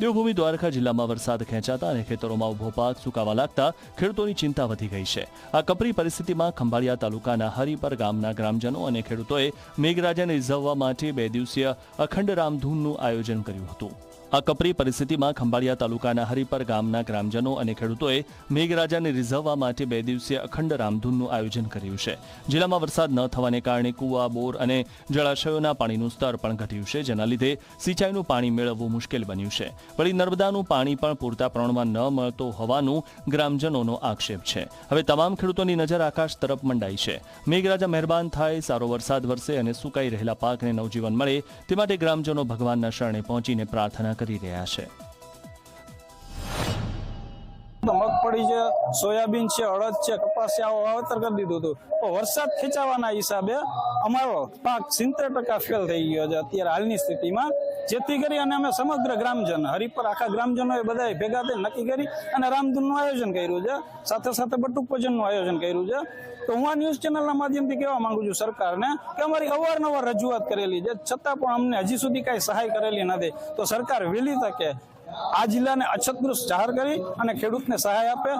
દેવભૂમિ દ્વારકા જિલ્લામાં વરસાદ ખેંચાતા અને ખેતરોમાં ઉભો પાક સુકાવા લાગતા ખેડૂતોની ચિંતા વધી ગઈ છે। આ કપરી પરિસ્થિતિમાં ખંભાળિયા તાલુકાના હરિપર ગામના ગ્રામજનો અને ખેડૂતોએ મેઘરાજાને રીઝવવા માટે 2 દિવસીય અખંડ રામધૂનનું આયોજન કર્યું હતું। આ કપરી પરિસ્થિતિમાં ખંભાળિયા તાલુકાના હરિપર ગામના ગ્રામજનો અને ખેડૂતોએ મેઘરાજાને રીઝવવા માટે 2 દિવસીય અખંડ રામધૂનનું આયોજન કર્યું છે। જિલ્લામાં વરસાદ ન થવાને કારણે કુવા, બોર અને જળાશયોના પાણીનું સ્તર પણ ઘટ્યું છે, જેના લીધે સિંચાઈનું પાણી મેળવવું મુશ્કેલ બન્યું છે। વળી નર્મદાનું પાણી પણ પૂરતા પ્રમાણમાં ન મળતો હોવાનું ગ્રામજનોનો આક્ષેપ છે। હવે તમામ ખેડૂતોની નજર આકાશ તરફ મંડાઈ છે। મેઘરાજા મહેરબાન થાય, સારો વરસાદ વરસે અને સુકાઈ રહેલા પાકને નવજીવન મળે તે માટે ગ્રામજનો ભગવાનના શરણે પહોંચીને પ્રાર્થના કરી રહ્યા છે। મગફળી છે, સોયાબીન છે, અડદ છે, કપાસિયા વાવેતર કરી દીધું હતું, તો વરસાદ ખેંચાવાના હિસાબે અમારો પાક 70% ફેલ થઈ ગયો છે અત્યારે હાલની સ્થિતિમાં। જેથી કરી અને અમે સમગ્ર ગ્રામજન હરિપર આખા ગ્રામજનોએ બધા ભેગા થઈ નક્કી કરી અને રામધૂનનું આયોજન કર્યું છે, સાથે સાથે બટુક પૂજનનું આયોજન કર્યું છે। તો હું આ ન્યૂઝ ચેનલના માધ્યમથી કહેવા માંગુ છું સરકારને કે અમારી અવારનવાર રજૂઆત કરેલી છે, છતાં પણ અમને હજી સુધી કાંઈ સહાય કરેલી નથી। તો સરકાર વહેલી તકે આ જિલ્લાને અછતગ્રસ્ત જાહેર કરી અને ખેડૂતને સહાય આપે।